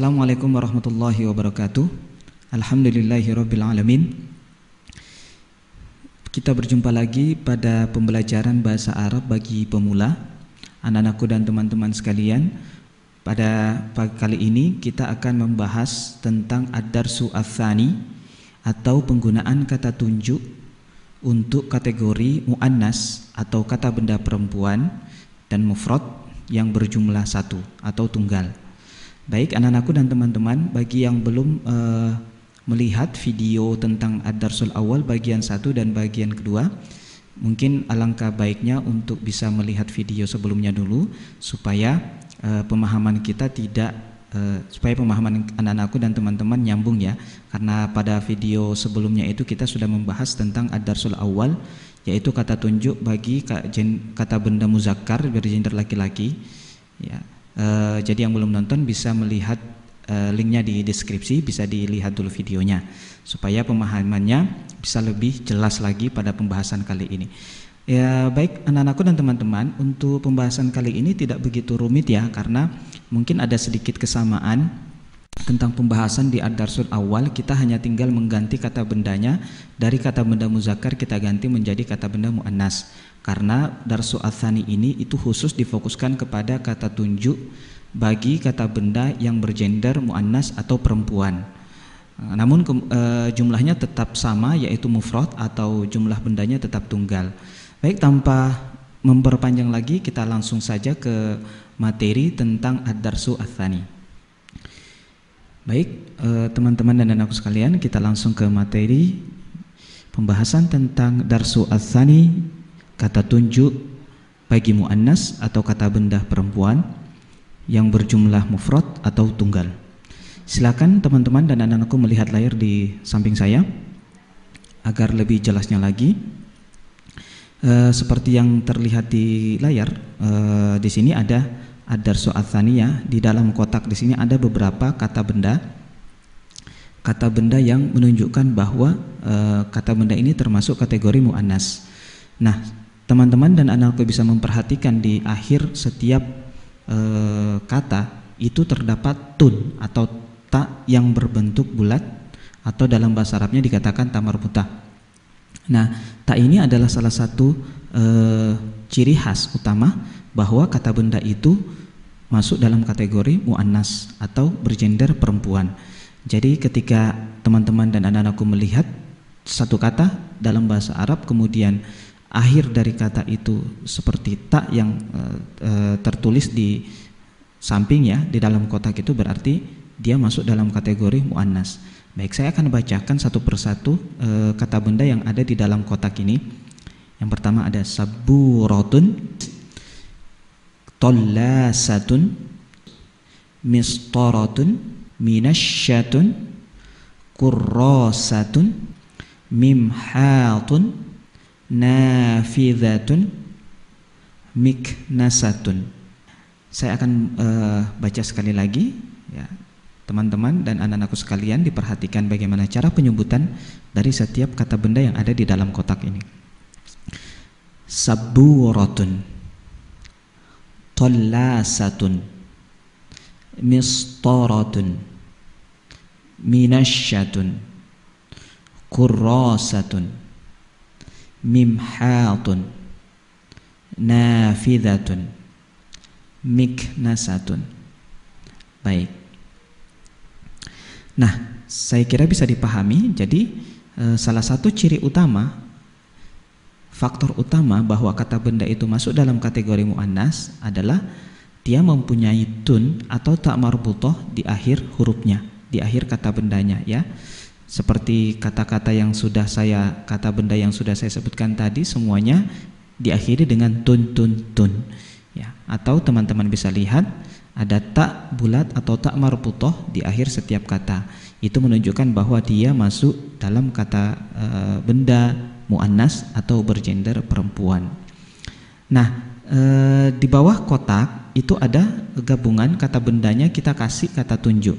Assalamualaikum warahmatullahi wabarakatuh. Alhamdulillahirabbil alamin. Kita berjumpa lagi pada pembelajaran bahasa Arab bagi pemula, anak-anakku dan teman-teman sekalian. Pada pagi kali ini kita akan membahas tentang ad-darsu ats-tsani atau penggunaan kata tunjuk untuk kategori muannas atau kata benda perempuan dan mufrad yang berjumlah satu atau tunggal. Baik anak-anakku dan teman-teman, bagi yang belum melihat video tentang ad-darsul awal bagian 1 dan bagian kedua, mungkin alangkah baiknya untuk bisa melihat video sebelumnya dulu supaya pemahaman kita supaya pemahaman anak-anakku dan teman-teman nyambung ya. Karena pada video sebelumnya itu kita sudah membahas tentang ad-darsul awal, yaitu kata tunjuk bagi kata benda muzakkar bergender laki-laki ya. Jadi yang belum nonton bisa melihat linknya di deskripsi, bisa dilihat dulu videonya supaya pemahamannya bisa lebih jelas lagi pada pembahasan kali ini. Ya baik anak-anakku dan teman-teman, untuk pembahasan kali ini tidak begitu rumit ya, karena mungkin ada sedikit kesamaan tentang pembahasan di ad-darsul awal. Kita hanya tinggal mengganti kata bendanya, dari kata benda muzakkar kita ganti menjadi kata benda muannas. Karena darsu ats-tsani ini itu khusus difokuskan kepada kata tunjuk bagi kata benda yang bergender muannas atau perempuan. Namun jumlahnya tetap sama, yaitu mufrad atau jumlah bendanya tetap tunggal. Baik, tanpa memperpanjang lagi kita langsung saja ke materi tentang ad-darsu ats-tsani. Baik teman-teman dan anakku sekalian, kita langsung ke materi pembahasan tentang darsu ats-tsani, kata tunjuk bagi muannas atau kata benda perempuan yang berjumlah mufrad atau tunggal. Silakan teman-teman dan anak-anakku melihat layar di samping saya agar lebih jelasnya lagi. Seperti yang terlihat di layar, di sini ada ad-darsu ats-tsani ya. Di dalam kotak di sini ada beberapa kata benda yang menunjukkan bahwa kata benda ini termasuk kategori muannas. Nah, teman-teman dan anak-anakku bisa memperhatikan di akhir setiap kata itu terdapat tun atau ta yang berbentuk bulat, atau dalam bahasa Arabnya dikatakan ta marbutah. Nah, ta ini adalah salah satu ciri khas utama bahwa kata benda itu masuk dalam kategori muannas atau bergender perempuan. Jadi ketika teman-teman dan anak-anakku melihat satu kata dalam bahasa Arab, kemudian akhir dari kata itu seperti ta yang tertulis di samping ya, di dalam kotak itu, berarti dia masuk dalam kategori muannas. Baik, saya akan bacakan satu persatu kata benda yang ada di dalam kotak ini. Yang pertama ada saburatun, tollasatun, mistaratun, minasyatun, kurrasatun, mimhatun, nafidhatun, miknasatun. Saya akan baca sekali lagi ya. Teman-teman dan anak-anakku sekalian, diperhatikan bagaimana cara penyebutan dari setiap kata benda yang ada di dalam kotak ini. Saburatun, tallasatun, mistaratun, minasyatun, kurrasatun, mimhatun, nafidhatun, miknasatun. Baik. Nah, saya kira bisa dipahami. Jadi salah satu ciri utama, faktor utama bahwa kata benda itu masuk dalam kategori muannas adalah dia mempunyai tun atau ta marbutah di akhir hurufnya, di akhir kata bendanya ya. Seperti kata-kata benda yang sudah saya sebutkan tadi, semuanya diakhiri dengan tun ya. Atau teman-teman bisa lihat ada ta bulat atau ta marbutah di akhir setiap kata. Itu menunjukkan bahwa dia masuk dalam kata benda muannas atau bergender perempuan. Nah, di bawah kotak itu ada gabungan kata bendanya, kita kasih kata tunjuk.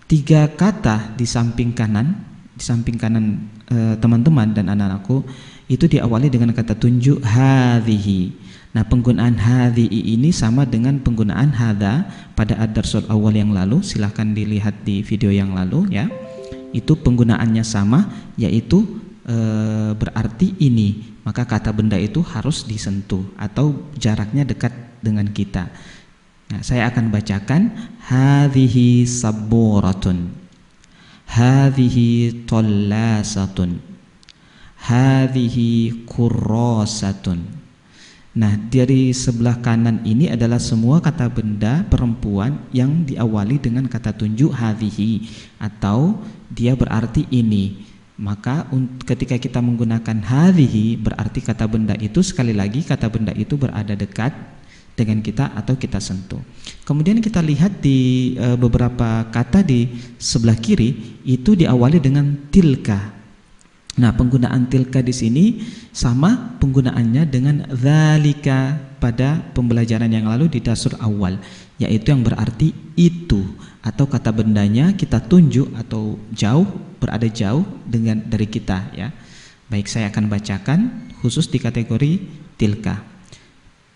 3 kata di samping kanan teman-teman dan anak-anakku itu diawali dengan kata tunjuk hadhihi. Nah, penggunaan hadhihi ini sama dengan penggunaan hadza pada ad-darsul awal yang lalu. Silahkan dilihat di video yang lalu ya. Itu penggunaannya sama, yaitu berarti ini. Maka kata benda itu harus disentuh atau jaraknya dekat dengan kita. Nah, saya akan bacakan hadhihi sabburatun, hadhihi tallasatun, hadhihi kurrasatun. Nah, dari sebelah kanan ini adalah semua kata benda perempuan yang diawali dengan kata tunjuk hadhihi atau dia berarti ini. Maka ketika kita menggunakan hadhihi berarti kata benda itu, sekali lagi kata benda itu berada dekat dengan kita atau kita sentuh. Kemudian kita lihat di beberapa kata di sebelah kiri itu diawali dengan tilka. Nah, penggunaan tilka di sini sama penggunaannya dengan dzalika pada pembelajaran yang lalu di darsul awal, yaitu yang berarti itu, atau kata bendanya kita tunjuk atau jauh, berada jauh dari kita ya. Baik, saya akan bacakan khusus di kategori tilka.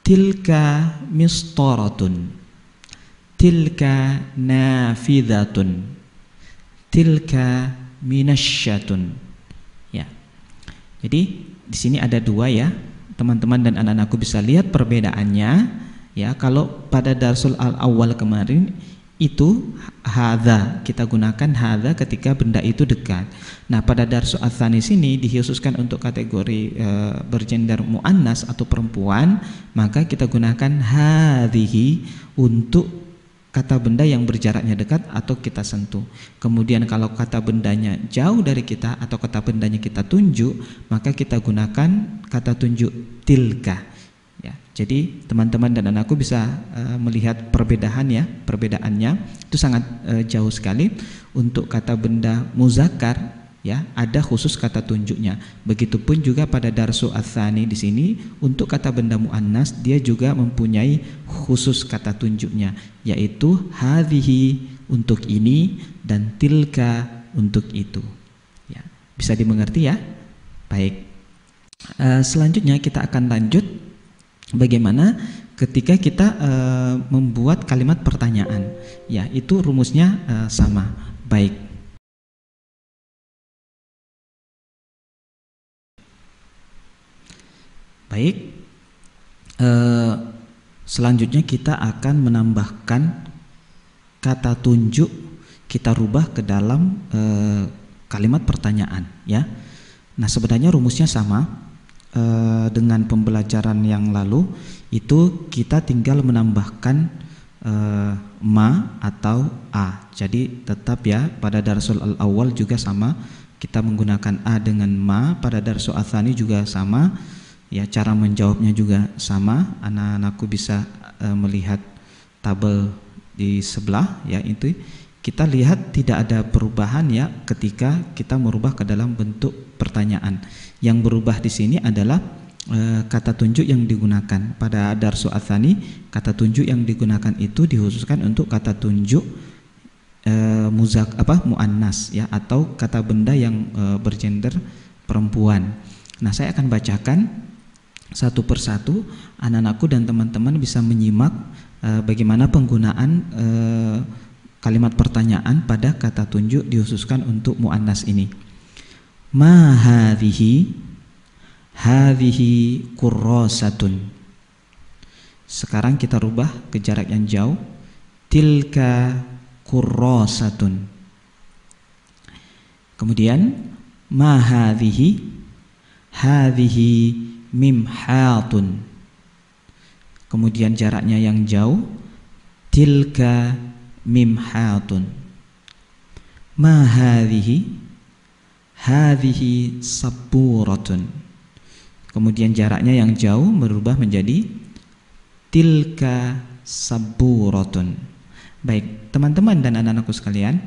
Tilka mistaratun, tilka nafidatun, tilka minasyatun. Jadi di sini ada dua ya, teman-teman dan anak-anakku bisa lihat perbedaannya ya. Kalau pada darsul al-awwal kemarin itu hadza, kita gunakan hadza ketika benda itu dekat. Nah, pada darsul ats-tsani sini dikhususkan untuk kategori bergender muannas atau perempuan, maka kita gunakan hadhihi untuk kata benda yang berjaraknya dekat atau kita sentuh. Kemudian kalau kata bendanya jauh dari kita atau kata bendanya kita tunjuk, maka kita gunakan kata tunjuk tilka ya. Jadi teman-teman dan anakku bisa melihat perbedaannya itu sangat jauh sekali. Untuk kata benda muzakkar ya, ada khusus kata tunjuknya. Begitupun juga pada darsu ats-tsani di sini untuk kata benda muannas dia juga mempunyai khusus kata tunjuknya, yaitu hadhihi untuk ini dan tilka untuk itu. Ya, bisa dimengerti ya? Baik. Selanjutnya kita akan lanjut bagaimana ketika kita membuat kalimat pertanyaan. Ya, itu rumusnya sama. Baik. Baik, selanjutnya kita akan menambahkan kata tunjuk, kita rubah ke dalam kalimat pertanyaan ya. Nah, sebenarnya rumusnya sama dengan pembelajaran yang lalu. Itu kita tinggal menambahkan ma atau a. Jadi tetap ya, pada darsul al-awwal juga sama, kita menggunakan a dengan ma. Pada darsul ats-tsani juga sama ya, cara menjawabnya juga sama. Anak-anakku bisa melihat tabel di sebelah ya. Itu kita lihat tidak ada perubahan ya ketika kita merubah ke dalam bentuk pertanyaan. Yang berubah di sini adalah kata tunjuk yang digunakan. Pada darsu ats-tsani kata tunjuk yang digunakan itu dikhususkan untuk kata tunjuk muannas ya, atau kata benda yang bergender perempuan. Nah, saya akan bacakan satu persatu, anak-anakku dan teman-teman bisa menyimak bagaimana penggunaan kalimat pertanyaan pada kata tunjuk dikhususkan untuk muannas ini. Ma hadhihi, hadhihi kurrasatun. Sekarang kita rubah ke jarak yang jauh. Tilka kurrasatun. Kemudian ma hadhihi, hadhihi mimhatun. Kemudian jaraknya yang jauh, tilka mimhatun. Ma hadhihi, hadhihi sabburatun. Kemudian jaraknya yang jauh berubah menjadi tilka sabburatun. Baik, teman-teman dan anak-anakku sekalian,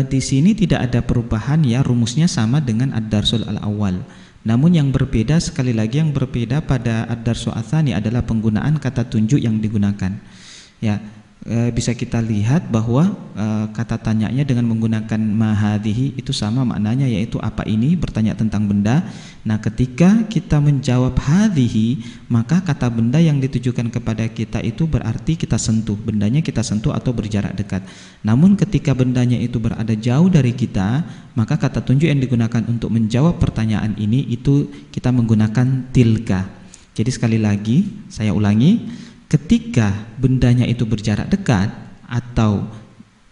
di sini tidak ada perubahan ya, rumusnya sama dengan ad-darsul al-awwal. Namun yang berbeda, sekali lagi yang berbeda pada ad-darsul ats-tsani adalah penggunaan kata tunjuk yang digunakan. Ya, bisa kita lihat bahwa kata tanyanya dengan menggunakan ma hadhihi itu sama maknanya, yaitu apa ini, bertanya tentang benda. Nah, ketika kita menjawab hadhihi, maka kata benda yang ditujukan kepada kita itu berarti kita sentuh, bendanya kita sentuh atau berjarak dekat. Namun ketika bendanya itu berada jauh dari kita, maka kata tunjuk yang digunakan untuk menjawab pertanyaan ini itu kita menggunakan tilka. Jadi sekali lagi saya ulangi, ketika bendanya itu berjarak dekat atau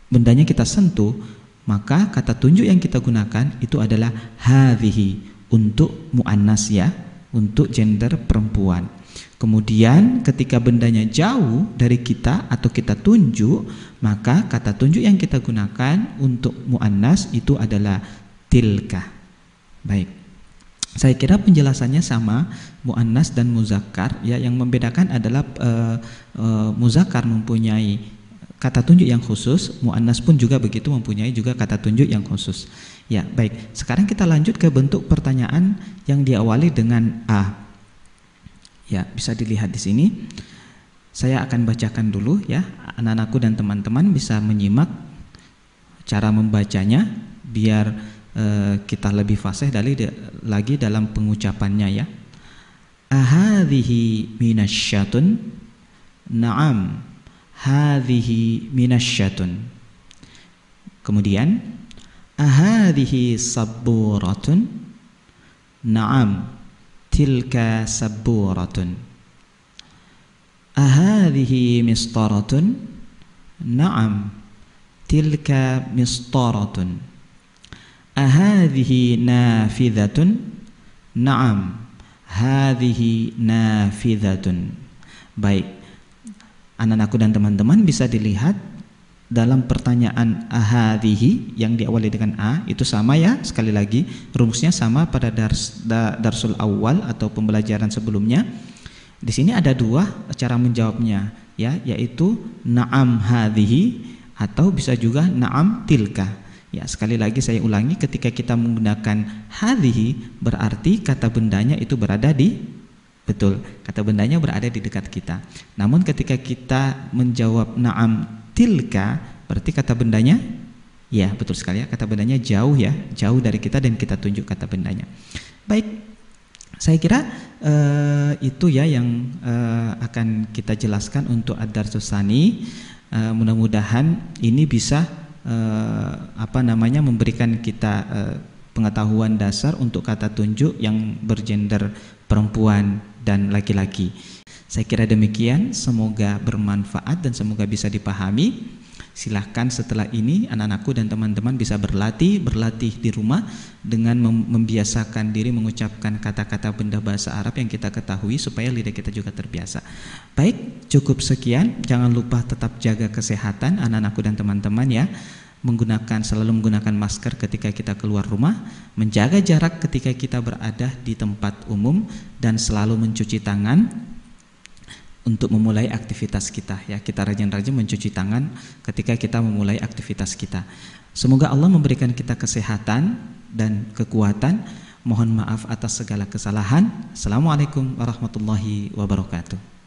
bendanya kita sentuh, maka kata tunjuk yang kita gunakan itu adalah hadhihi untuk muannas ya, untuk gender perempuan. Kemudian ketika bendanya jauh dari kita atau kita tunjuk, maka kata tunjuk yang kita gunakan untuk muannas itu adalah tilka. Baik. Saya kira penjelasannya sama, muannas dan muzakkar ya. Yang membedakan adalah muzakkar mempunyai kata tunjuk yang khusus, muannas pun juga begitu, mempunyai juga kata tunjuk yang khusus. Ya, baik. Sekarang kita lanjut ke bentuk pertanyaan yang diawali dengan a. Ya, bisa dilihat di sini. Saya akan bacakan dulu ya. Anak-anakku dan teman-teman bisa menyimak cara membacanya biar kita lebih fasih lagi dalam pengucapannya ya. Ahadhihi minasyatun? Naam, hadhihi minasyatun. Kemudian ahadhihi sabburatun? Naam, tilka sabburatun. Ahadhihi mistaratun? Naam, tilka mistaratun. Ahadhihi nafidhatun? Naam, hadhihi nafidhatun. Baik, anak-anakku dan teman-teman bisa dilihat dalam pertanyaan ahadhihi yang diawali dengan a itu sama ya, sekali lagi rumusnya sama pada darsul awal atau pembelajaran sebelumnya. Di sini ada dua cara menjawabnya ya, yaitu na'am hadhihi atau bisa juga na'am tilka. Ya, sekali lagi saya ulangi, ketika kita menggunakan hadhihi berarti kata bendanya itu berada di, betul, kata bendanya berada di dekat kita. Namun ketika kita menjawab na'am tilka berarti kata bendanya, ya betul sekali ya, kata bendanya jauh ya, jauh dari kita dan kita tunjuk kata bendanya. Baik, saya kira itu ya yang akan kita jelaskan untuk ad-darsus tsani. Mudah-mudahan ini bisa memberikan kita pengetahuan dasar untuk kata tunjuk yang bergender perempuan dan laki-laki. Saya kira demikian, semoga bermanfaat dan semoga bisa dipahami. Silahkan setelah ini anak-anakku dan teman-teman bisa berlatih di rumah dengan membiasakan diri mengucapkan kata-kata benda bahasa Arab yang kita ketahui supaya lidah kita juga terbiasa. Baik, cukup sekian. Jangan lupa tetap jaga kesehatan anak-anakku dan teman-teman ya. Selalu menggunakan masker ketika kita keluar rumah, menjaga jarak ketika kita berada di tempat umum, dan selalu mencuci tangan untuk memulai aktivitas kita ya. Kita rajin-rajin mencuci tangan ketika kita memulai aktivitas kita. Semoga Allah memberikan kita kesehatan dan kekuatan. Mohon maaf atas segala kesalahan. Assalamualaikum warahmatullahi wabarakatuh.